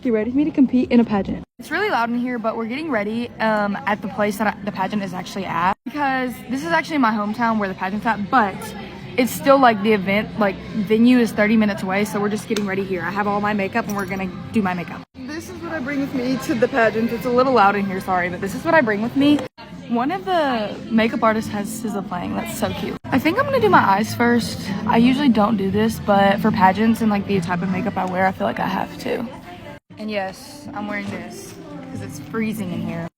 You ready for me to compete in a pageant? It's really loud in here, but we're getting ready at the place that the pageant is actually at, because this is actually my hometown where the pageant's at, but it's still like the event, like venue is 30 minutes away, so we're just getting ready here. I have all my makeup and we're gonna do my makeup. This is what I bring with me to the pageant. It's a little loud in here, sorry, but this is what I bring with me. One of the makeup artists has Sizzle playing. That's so cute. I think I'm gonna do my eyes first. I usually don't do this, but for pageants and like the type of makeup I wear, I feel like I have to. And yes, I'm wearing this because it's freezing in here.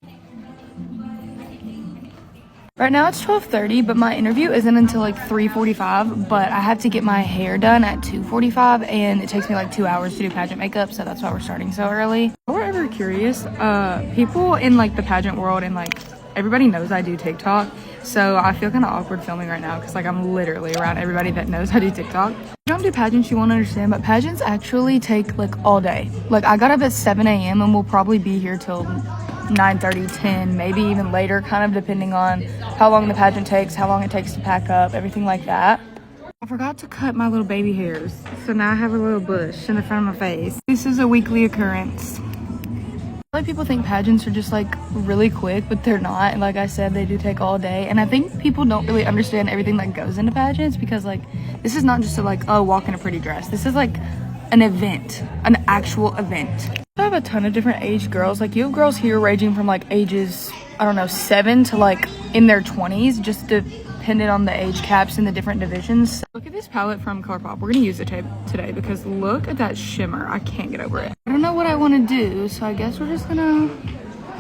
Right now it's 12:30, but my interview isn't until like 3:45, but I have to get my hair done at 2:45, and it takes me like 2 hours to do pageant makeup, so that's why we're starting so early. If we're ever curious, people in like the pageant world and like everybody knows I do TikTok, so I feel kind of awkward filming right now because like I'm literally around everybody that knows I do TikTok. If you don't do pageants, you won't understand, but pageants actually take like all day. Like I got up at 7 a.m. and we'll probably be here till 9:30, 10, maybe even later, kind of depending on how long the pageant takes, how long it takes to pack up, everything like that. I forgot to cut my little baby hairs, so now I have a little bush in the front of my face. This is a weekly occurrence. Like people think pageants are just like really quick, but they're not. And like I said, they do take all day. And I think people don't really understand everything that goes into pageants, because like this is not just a like, oh, walk in a pretty dress. This is like an event, an actual event. I have a ton of different age girls. Like you have girls here ranging from like ages, I don't know, 7 to like in their 20s, just depending on the age caps in the different divisions. Look at this palette from ColourPop. We're gonna use it today because look at that shimmer. I can't get over it. I don't know what I want to do, so I guess we're just gonna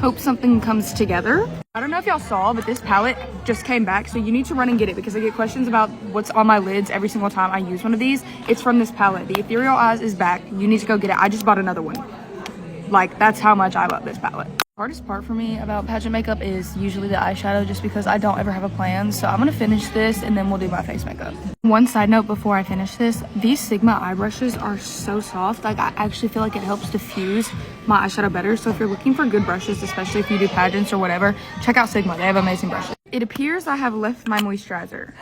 hope something comes together. I don't know if y'all saw, but this palette just came back, so you need to run and get it because I get questions about what's on my lids every single time I use one of these. It's from this palette. The Ethereal Eyes is back. You need to go get it. I just bought another one. Like, that's how much I love this palette. The hardest part for me about pageant makeup is usually the eyeshadow, just because I don't ever have a plan. So I'm gonna finish this and then we'll do my face makeup. One side note before I finish this, these Sigma eye brushes are so soft. Like I actually feel like it helps diffuse my eyeshadow better. So if you're looking for good brushes, especially if you do pageants or whatever, check out Sigma. They have amazing brushes. It appears I have left my moisturizer.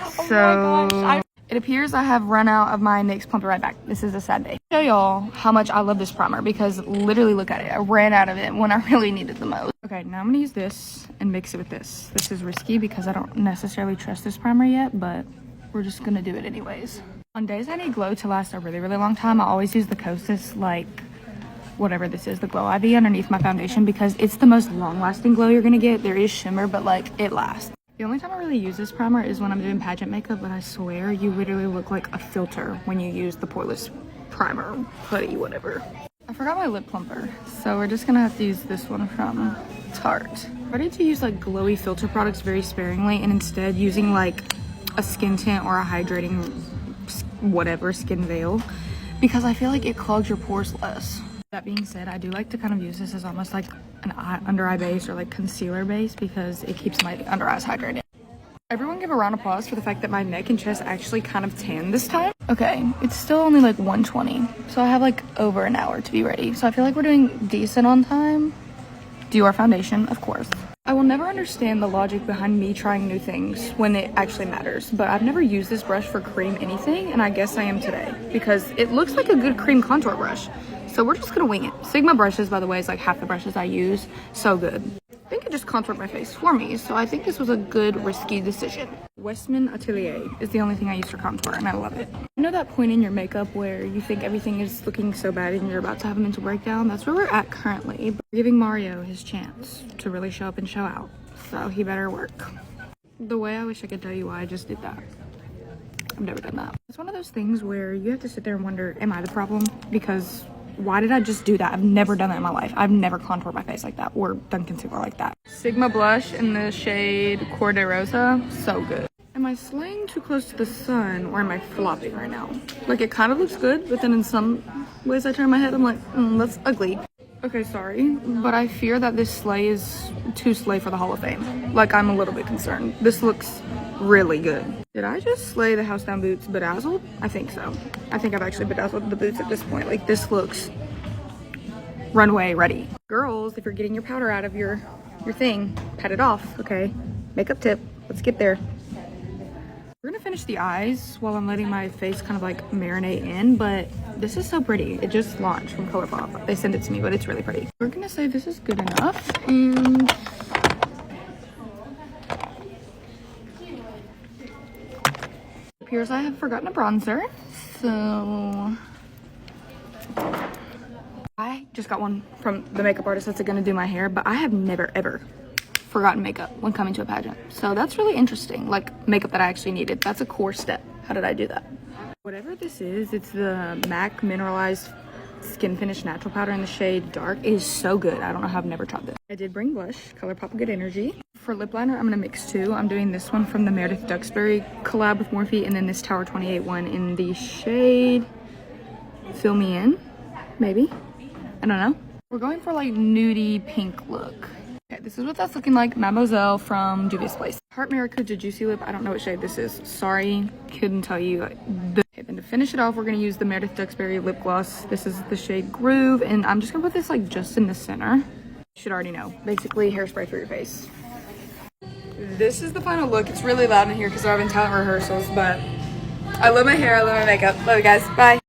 It appears I have run out of my NYX Plump It Right Back. This is a sad day. I'll show y'all how much I love this primer, because literally look at it. I ran out of it when I really needed the most. Okay, now I'm gonna use this and mix it with this. This is risky because I don't necessarily trust this primer yet, but we're just gonna do it anyways. On days I need glow to last a really, really long time, I always use the Kosas, like whatever this is, the Glow IV underneath my foundation, because it's the most long-lasting glow you're gonna get. There is shimmer, but like it lasts. The only time I really use this primer is when I'm doing pageant makeup, but I swear you literally look like a filter when you use the poreless primer, hoodie, whatever. I forgot my lip plumper, so we're just gonna have to use this one from Tarte. I'm ready to use like glowy filter products very sparingly, and instead using like a skin tint or a hydrating whatever skin veil, because I feel like it clogs your pores less. That being said, I do like to kind of use this as almost like an under eye base or like concealer base, because it keeps my under eyes hydrated. Everyone give a round of applause for the fact that my neck and chest actually kind of tan this time. Okay, it's still only like 1:20, so I have like over an hour to be ready. So I feel like we're doing decent on time. Do our foundation, of course. I will never understand the logic behind me trying new things when it actually matters, but I've never used this brush for cream anything, and I guess I am today because it looks like a good cream contour brush. So we're just gonna wing it. Sigma brushes, by the way, is like half the brushes I use. So good. I think it just contoured my face for me, so I think this was a good risky decision. Westman Atelier is the only thing I use for contour, and I love it. You know that point in your makeup where you think everything is looking so bad and you're about to have a mental breakdown? That's where we're at currently. But we're giving Mario his chance to really show up and show out, so he better work. The way I wish I could tell you why I just did that. I've never done that. It's one of those things where you have to sit there and wonder, am I the problem? Because why did I just do that? I've never done that in my life. I've never contoured my face like that or done concealer like that. Sigma blush in the shade Cor de Rosa. So good. Am I slaying too close to the sun, or am I flopping right now? Like, it kind of looks good, but then in some ways I turn my head, I'm like, that's ugly. Okay, sorry, but I fear that this slay is too slay for the Hall of Fame. Like, I'm a little bit concerned. This looks really good. Did I just slay the House Down Boots bedazzled? I think so. I think I've actually bedazzled the boots at this point. Like, this looks runway ready. Girls, if you're getting your powder out of your thing, pat it off, okay? Makeup tip, let's get there. We're gonna finish the eyes while I'm letting my face kind of like marinate in, but this is so pretty. It just launched from ColourPop. They sent it to me, but it's really pretty. We're gonna say this is good enough, and it appears I have forgotten a bronzer, so I just got one from the makeup artist that's gonna do my hair, but I have never ever forgotten makeup when coming to a pageant. So that's really interesting, like makeup that I actually needed. That's a core step. How did I do that? Whatever this is, it's the MAC Mineralized Skin Finish Natural Powder in the shade Dark. It is so good. I don't know how I've never tried this. I did bring blush, ColourPop Good Energy. For lip liner, I'm gonna mix two. I'm doing this one from the Meredith Duxbury collab with Morphe, and then this Tower 28 one in the shade Fill Me In, maybe. I don't know. We're going for like nudie pink look. Okay, this is what that's looking like. Mademoiselle from Juvia's Place. Heart Maracuja Juicy Lip. I don't know what shade this is. Sorry, couldn't tell you. Okay, then to finish it off, we're gonna use the Meredith Duxbury lip gloss. This is the shade Groove, and I'm just gonna put this like just in the center. You should already know. Basically, hairspray for your face. This is the final look. It's really loud in here because we're having talent rehearsals, but I love my hair. I love my makeup. Love you guys. Bye.